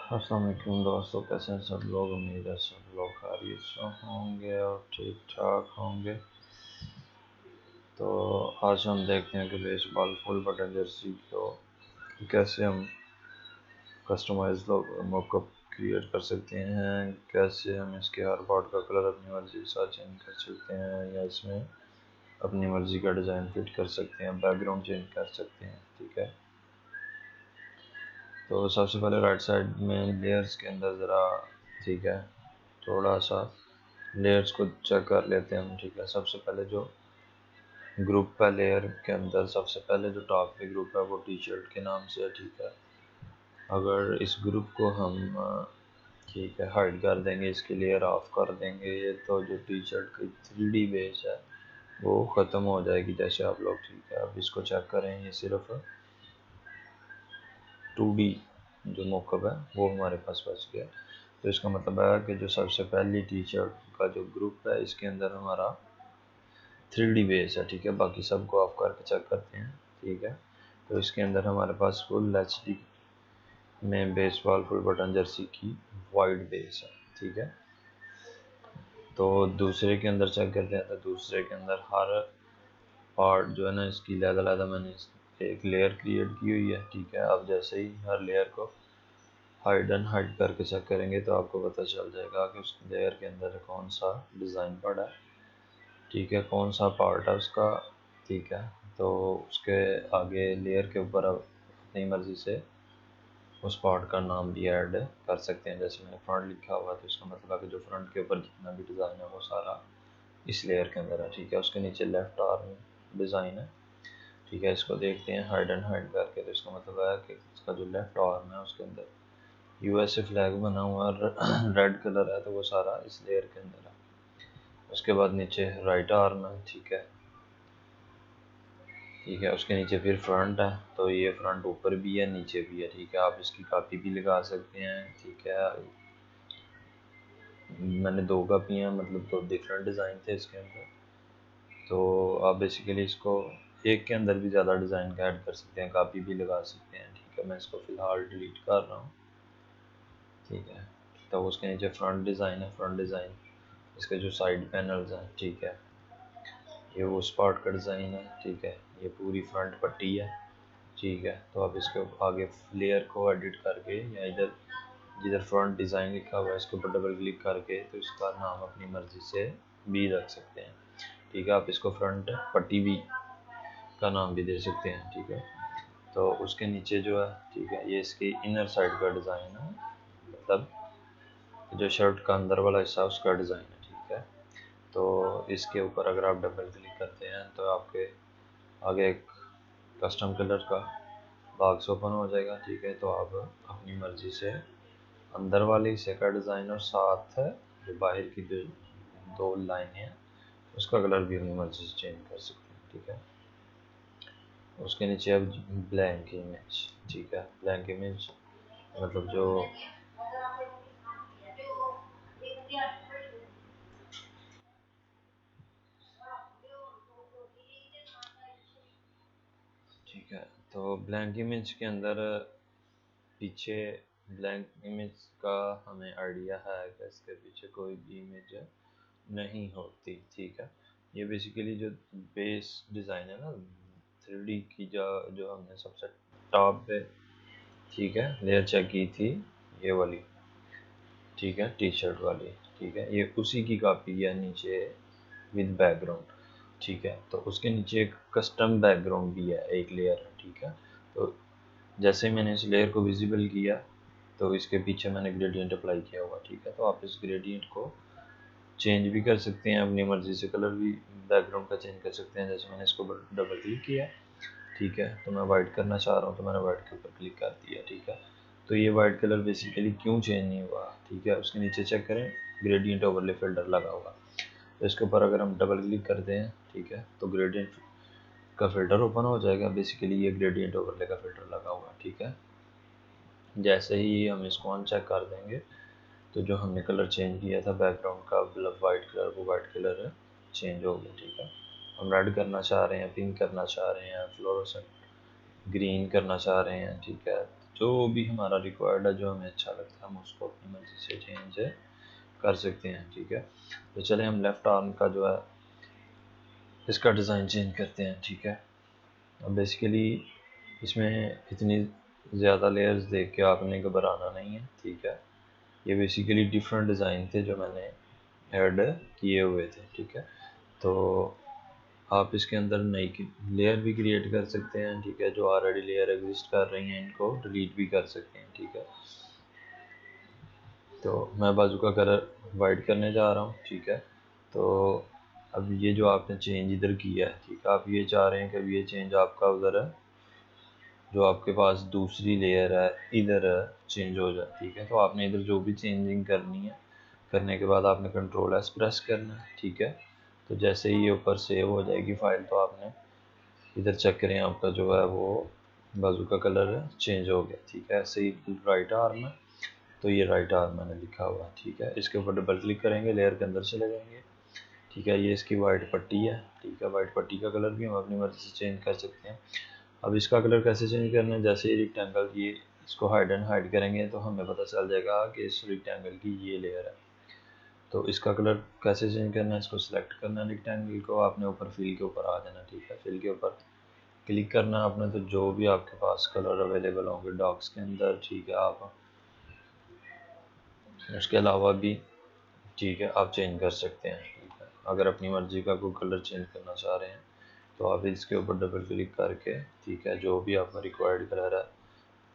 अस्सलाम वालेकुम दोस्तों, कैसे हैं सब लोग। उम्मीद है सब लोग खैरियत से होंगे और ठीक ठाक होंगे। तो आज हम देखते हैं कि बेसबॉल फुल बटन जर्सी को कैसे हम कस्टमाइज मॉकअप क्रिएट कर सकते हैं, कैसे हम इसके हर पार्ट का कलर अपनी मर्ज़ी के साथ चेंज कर सकते हैं या इसमें अपनी मर्ज़ी का डिज़ाइन फिट कर सकते हैं, बैकग्राउंड चेंज कर सकते हैं। ठीक है, तो सबसे पहले राइट साइड में लेयर्स के अंदर ज़रा, ठीक है, थोड़ा सा लेयर्स को चेक कर लेते हैं हम। ठीक है, सबसे पहले जो ग्रुप है लेयर के अंदर, सबसे पहले जो टॉप पे ग्रुप है वो टी शर्ट के नाम से है। ठीक है, अगर इस ग्रुप को हम ठीक है हाइड कर देंगे, इसकी लेयर ऑफ कर देंगे, तो जो टी शर्ट की 3D बेस है वो ख़त्म हो जाएगी जैसे आप लोग। ठीक है, अब इसको चेक करें, ये सिर्फ 2D जो मॉकअप है वो हमारे पास बच गया। तो इसका मतलब है कि जो सबसे पहली टी शर्ट का जो ग्रुप है इसके अंदर हमारा 3D बेस है। ठीक है, बाकी सबको ऑफ करके चेक करते हैं। ठीक है, तो इसके अंदर हमारे पास फुल HD में बेसबॉल फुल बटन जर्सी की वाइट बेस है। ठीक है, तो दूसरे के अंदर चेक करते हैं। तो दूसरे के अंदर हर पार्ट जो है ना इसकी अलग-अलग मैंने एक लेयर क्रिएट की हुई है। ठीक है, अब जैसे ही हर लेयर को हाइड एंड हाइड करके चेक करेंगे तो आपको पता चल जाएगा कि उस लेयर के अंदर कौन सा डिज़ाइन पड़ा है। ठीक है, कौन सा पार्ट है उसका। ठीक है, तो उसके आगे लेयर के ऊपर आप अपनी मर्ज़ी से उस पार्ट का नाम भी ऐड कर सकते हैं। जैसे मैंने फ्रंट लिखा हुआ है तो इसका मतलब है कि जो फ्रंट के ऊपर जितना भी डिज़ाइन है वो सारा इस लेयर के अंदर है। ठीक है, उसके नीचे लेफ़्ट आर्म डिज़ाइन है। ठीक है, इसको देखते हैं हाइड एंड हाइड करके। तो इसका मतलब है कि इसका जो लेफ़्ट आर्म है उसके अंदर USA फ्लैग बना हुआ है, रेड कलर है, तो वो सारा इस लेयर के अंदर है। उसके बाद नीचे राइट आर्म है। ठीक है, ठीक है, उसके नीचे फिर फ्रंट है, तो ये फ्रंट ऊपर भी है नीचे भी है। ठीक है, आप इसकी कॉपी भी लगा सकते हैं। ठीक है, मैंने 2 कापियाँ, मतलब 2 डिफरेंट डिज़ाइन थे इसके अंदर, तो आप बेसिकली इसको एक के अंदर भी ज़्यादा डिज़ाइन का ऐड कर सकते हैं, कॉपी भी लगा सकते हैं। ठीक है, मैं इसको फ़िलहाल डिलीट कर रहा हूँ। ठीक है, तो उसके नीचे फ्रंट डिज़ाइन है, फ्रंट डिज़ाइन इसके जो साइड पैनल्स हैं। ठीक है, ये उस पार्ट का डिज़ाइन है। ठीक है, ये पूरी फ्रंट पट्टी है। ठीक है, तो आप इसके आगे लेयर को एडिट करके या इधर जिधर फ्रंट डिज़ाइन लिखा हुआ है इसके ऊपर डबल क्लिक करके तो इसका नाम अपनी मर्ज़ी से भी रख सकते हैं। ठीक है, आप इसको फ्रंट पट्टी भी का नाम भी दे सकते हैं। ठीक है, तो उसके नीचे जो है, ठीक है, ये इसकी इनर साइड का डिज़ाइन है, मतलब जो शर्ट का अंदर वाला हिस्सा उसका डिज़ाइन है। ठीक है, तो इसके ऊपर अगर आप डबल क्लिक करते हैं तो आपके आगे एक कस्टम कलर का बॉक्स ओपन हो जाएगा। ठीक है, तो आप अपनी मर्ज़ी से अंदर वाले हिस्से का डिज़ाइन और साथ जो बाहर की जो 2 लाइनें हैं उसका कलर भी अपनी मर्ज़ी से चेंज कर सकते हैं। ठीक है, उसके नीचे अब ब्लैंक इमेज। ठीक है, ब्लैंक इमेज मतलब जो ठीक है, तो ब्लैंक इमेज के अंदर पीछे ब्लैंक इमेज का हमें आइडिया है कि इसके पीछे कोई भी इमेज नहीं होती। ठीक है, ये बेसिकली जो बेस डिज़ाइन है ना 3D की जो हमने सबसे टॉप पे, ठीक है, लेयर चेक की थी, ये वाली, ठीक है, टी शर्ट वाली। ठीक है, ये उसी की कॉपी है नीचे विद बैकग्राउंड। ठीक है, तो उसके नीचे एक कस्टम बैकग्राउंड भी है, एक लेयर है। ठीक है, तो जैसे ही मैंने इस लेयर को विजिबल किया तो इसके पीछे मैंने ग्रेडियंट अप्लाई किया हुआ। ठीक है, तो आप इस ग्रेडियंट को चेंज भी कर सकते हैं अपनी मर्ज़ी से, कलर भी बैकग्राउंड का चेंज कर सकते हैं। जैसे मैंने इसको डबल क्लिक किया, ठीक है, तो मैं वाइट करना चाह रहा हूँ तो मैंने वाइट के ऊपर क्लिक कर दिया। ठीक है, तो ये वाइट कलर बेसिकली क्यों चेंज नहीं हुआ। ठीक है, उसके नीचे चेक करें, ग्रेडियंट ओवरले फिल्टर लगा हुआ, तो इसके ऊपर अगर हम डबल क्लिक करते हैं, ठीक है, तो ग्रेडियंट का फिल्टर ओपन हो जाएगा। बेसिकली ये ग्रेडियंट ओवरले का फिल्टर लगा हुआ। ठीक है, जैसे ही हम इसको ऑन चेक कर देंगे तो जो हमने कलर चेंज किया था बैकग्राउंड का, मतलब वाइट कलर, वो वाइट कलर चेंज हो गया। ठीक है, हम रेड करना चाह रहे हैं, पिंक करना चाह रहे हैं, फ्लोरोसेंट ग्रीन करना चाह रहे हैं। ठीक है, जो भी हमारा रिक्वायर्ड है, जो हमें अच्छा लगता है हम उसको अपनी मर्जी से चेंज कर सकते हैं। ठीक है, तो चले हम लेफ़्ट आर्म का जो है इसका डिज़ाइन चेंज करते हैं। ठीक है, अब बेसिकली इसमें इतनी ज़्यादा लेयर्स देख के आपने घबराना नहीं है। ठीक है, ये बेसिकली डिफरेंट डिज़ाइन थे जो मैंने ऐड किए हुए थे। ठीक है, तो आप इसके अंदर नई लेयर भी क्रिएट कर सकते हैं। ठीक है, जो ऑलरेडी लेयर एग्जिस्ट कर रही हैं इनको डिलीट भी कर सकते हैं। ठीक है, तो मैं बाजू का कलर वाइट करने जा रहा हूँ। ठीक है, तो अब ये जो आपने चेंज इधर किया है, ठीक है, आप ये चाह रहे हैं कि ये चेंज आपका उधर है, जो आपके पास दूसरी लेयर है इधर चेंज हो जाए। ठीक है, तो आपने इधर जो भी चेंजिंग करनी है, करने के बाद आपने कंट्रोल एस प्रेस करना है। ठीक है, तो जैसे ही ये ऊपर सेव हो जाएगी फाइल, तो आपने इधर चेक करें आपका जो है वो बाजू का कलर चेंज हो गया। ठीक है, ऐसे ही राइट आर्म है, तो ये राइट आर्म मैंने लिखा हुआ है। ठीक है, इसके ऊपर डबल क्लिक करेंगे, लेयर के अंदर चले जाएंगे। ठीक है, ये इसकी वाइट पट्टी है। ठीक है, वाइट पट्टी का कलर भी हम अपनी मर्जी से चेंज कर सकते हैं। अब इसका कलर कैसे चेंज करना है, जैसे ये रेक्टेंगल ये इसको हाइड एंड हाइड करेंगे तो हमें पता चल जाएगा कि इस रेक्टेंगल की ये लेयर है। तो इसका कलर कैसे चेंज करना है, इसको सिलेक्ट करना है, रेक्टेंगल को आपने ऊपर फिल के ऊपर आ जाना। ठीक है, फिल के ऊपर क्लिक करना आपने, तो जो भी आपके पास कलर अवेलेबल होंगे डॉक्स के अंदर, ठीक है, आप उसके अलावा भी, ठीक है, आप चेंज कर सकते हैं। ठीक है, अगर अपनी मर्ज़ी का कोई कलर चेंज करना चाह रहे हैं तो आप इसके ऊपर डबल क्लिक करके, ठीक है, जो भी आपका रिक्वायर्ड कलर है,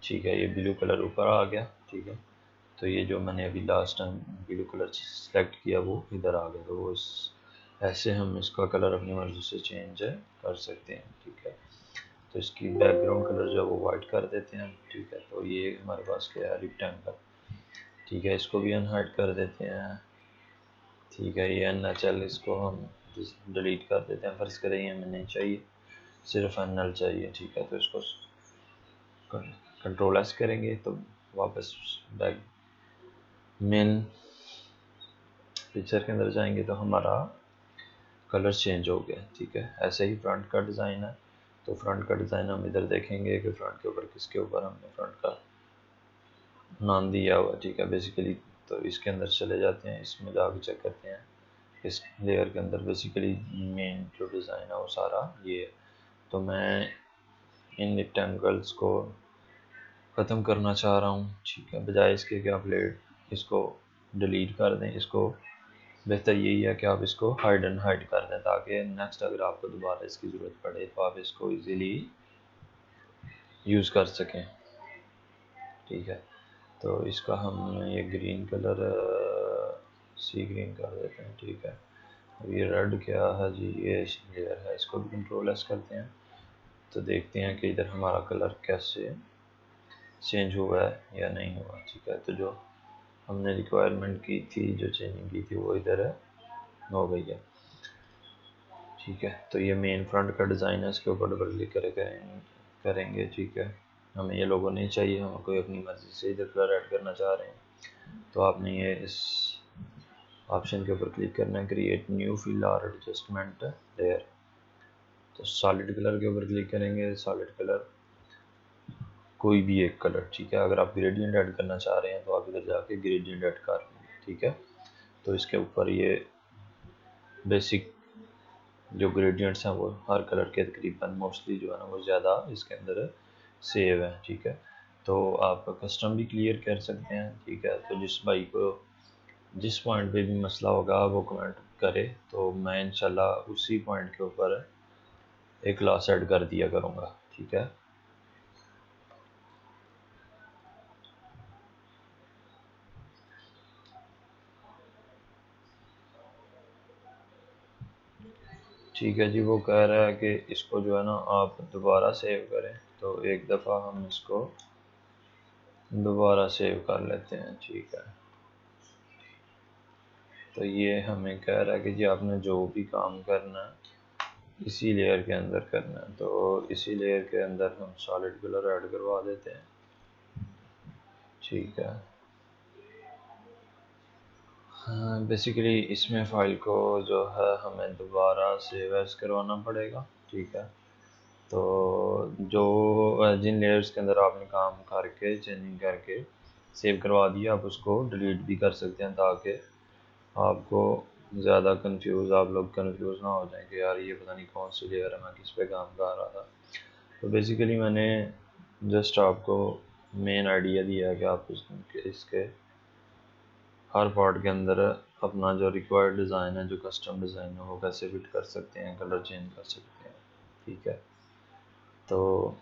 ठीक है, ये ब्लू कलर ऊपर आ गया। ठीक है, तो ये जो मैंने अभी last time blue colour select किया वो इधर आ गया, तो वो ऐसे हम इसका कलर अपनी मर्ज़ी से चेंज कर सकते हैं। ठीक है, तो इसकी बैकग्राउंड कलर जो है वो वाइट कर देते हैं। ठीक है, तो ये हमारे पास क्या है, रेक्टेंगल। ठीक है, इसको भी अनहाइड कर देते हैं। ठीक है, ये NHL इसको हम डिलीट कर देते हैं, फर्ज करें ये हमें नहीं चाहिए, सिर्फ NL चाहिए। ठीक है, तो इसको कंट्रोल S करेंगे तो वापस बैक मेन पिक्चर के अंदर जाएंगे तो हमारा कलर चेंज हो गया। ठीक है, ऐसे ही फ्रंट का डिज़ाइन है, तो फ्रंट का डिज़ाइन हम इधर देखेंगे कि फ्रंट के ऊपर किसके ऊपर हमने फ्रंट का नाम दिया हुआ। ठीक है, बेसिकली तो इसके अंदर चले जाते हैं, इसमें जाके चेक करते हैं इस लेयर के अंदर बेसिकली मेन जो डिज़ाइन है वो सारा ये है। तो मैं इन रेक्टेंगल्स को ख़त्म करना चाह रहा हूँ। ठीक है, बजाय इसके कि आप इसको डिलीट कर दें, इसको बेहतर यही है कि आप इसको हाइड एंड हाइड कर दें, ताकि नेक्स्ट अगर आपको दोबारा इसकी ज़रूरत पड़े तो आप इसको इजीली यूज़ कर सकें। ठीक है, तो इसका हम ये ग्रीन कलर सी ग्रीन कर देते हैं। ठीक है, अब ये रेड क्या है जी, ये लेयर है, इसको भी कंट्रोल एस करते हैं, तो देखते हैं कि इधर हमारा कलर कैसे चेंज हुआ है या नहीं हुआ। ठीक है, तो जो हमने रिक्वायरमेंट की थी, जो चेंजिंग की थी वो इधर है हो गई है। ठीक है, तो ये मेन फ्रंट का डिज़ाइन है, इसके ऊपर डबल क्लिक करेंगे। ठीक है, हमें ये लोगो नहीं चाहिए, हम कोई अपनी मर्ज़ी से इधर कलर ऐड करना चाह रहे हैं, तो आपने ये इस ऑप्शन के ऊपर क्लिक करना है, क्रिएट न्यू फिल और एडजस्टमेंट लेयर, तो सॉलिड कलर के ऊपर क्लिक करेंगे, सॉलिड कलर कोई भी एक कलर। ठीक है, अगर आप ग्रेडियंट ऐड करना चाह रहे हैं तो आप इधर जाके ग्रेडियंट ऐड कर लेंगे। ठीक है, तो इसके ऊपर ये बेसिक जो ग्रेडियंट्स हैं वो हर कलर के तकरीबन मोस्टली जो है ना वो ज़्यादा इसके अंदर सेव है। ठीक है, तो आप कस्टम भी क्लियर कर सकते हैं। ठीक है, तो जिस भाई को जिस पॉइंट पे भी मसला होगा वो कमेंट करे, तो मैं इंशाल्लाह उसी पॉइंट के ऊपर एक क्लास ऐड कर दिया करूँगा। ठीक है, ठीक है जी, वो कह रहा है कि इसको जो है ना आप दोबारा सेव करें, तो एक दफ़ा हम इसको दोबारा सेव कर लेते हैं। ठीक है, तो ये हमें कह रहा है कि जी आपने जो भी काम करना है इसी लेयर के अंदर करना है, तो इसी लेयर के अंदर हम सॉलिड कलर ऐड करवा देते हैं। ठीक है, हाँ, बेसिकली इसमें फ़ाइल को जो है हमें दोबारा सेव एज़ करवाना पड़ेगा। ठीक है, तो जो जिन लेयर्स के अंदर आपने काम करके चेंजिंग करके सेव करवा दिया, आप उसको डिलीट भी कर सकते हैं, ताकि आपको ज़्यादा आप लोग कंफ्यूज ना हो जाएं कि यार ये पता नहीं कौन सी लेयर है, मैं किस पे काम कर रहा था। तो बेसिकली मैंने जस्ट आपको मेन आइडिया दिया है कि आप इसके हर पार्ट के अंदर अपना जो रिक्वायर्ड डिज़ाइन है, जो कस्टम डिज़ाइन है, वो कैसे फिट कर सकते हैं, कलर चेंज कर सकते हैं। ठीक है, तो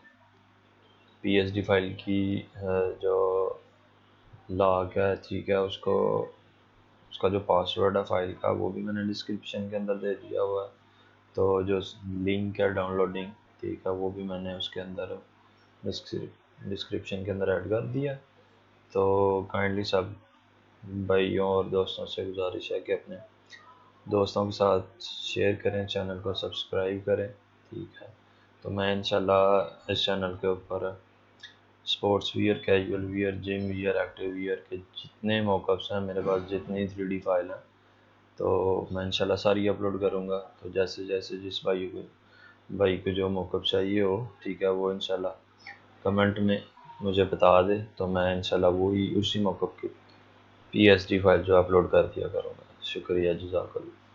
PSD फाइल की जो लॉक है, ठीक है, उसका जो पासवर्ड है फाइल का, वो भी मैंने डिस्क्रिप्शन के अंदर दे दिया हुआ है। तो जो लिंक है डाउनलोडिंग, ठीक है, वो भी मैंने उसके अंदर डिस्क्रिप्शन के अंदर ऐड कर दिया। तो काइंडली सब भाइयों और दोस्तों से गुजारिश है कि अपने दोस्तों के साथ शेयर करें, चैनल को सब्सक्राइब करें। ठीक है, तो मैं इंशाल्लाह इस चैनल के ऊपर sports wear, casual wear, gym wear, active wear के जितने मॉकअप्स हैं मेरे पास, जितनी 3D फाइल है, तो मैं इंशाल्लाह सारी अपलोड करूँगा। तो जैसे जैसे जिस भाई को जो मॉकअप चाहिए हो, ठीक है, वो इंशाल्लाह कमेंट में मुझे बता दे, तो मैं इंशाल्लाह वही उसी मॉकअप की PSD फाइल जो अपलोड कर दिया करूँगा। शुक्रिया, जज़ाकल्लाह।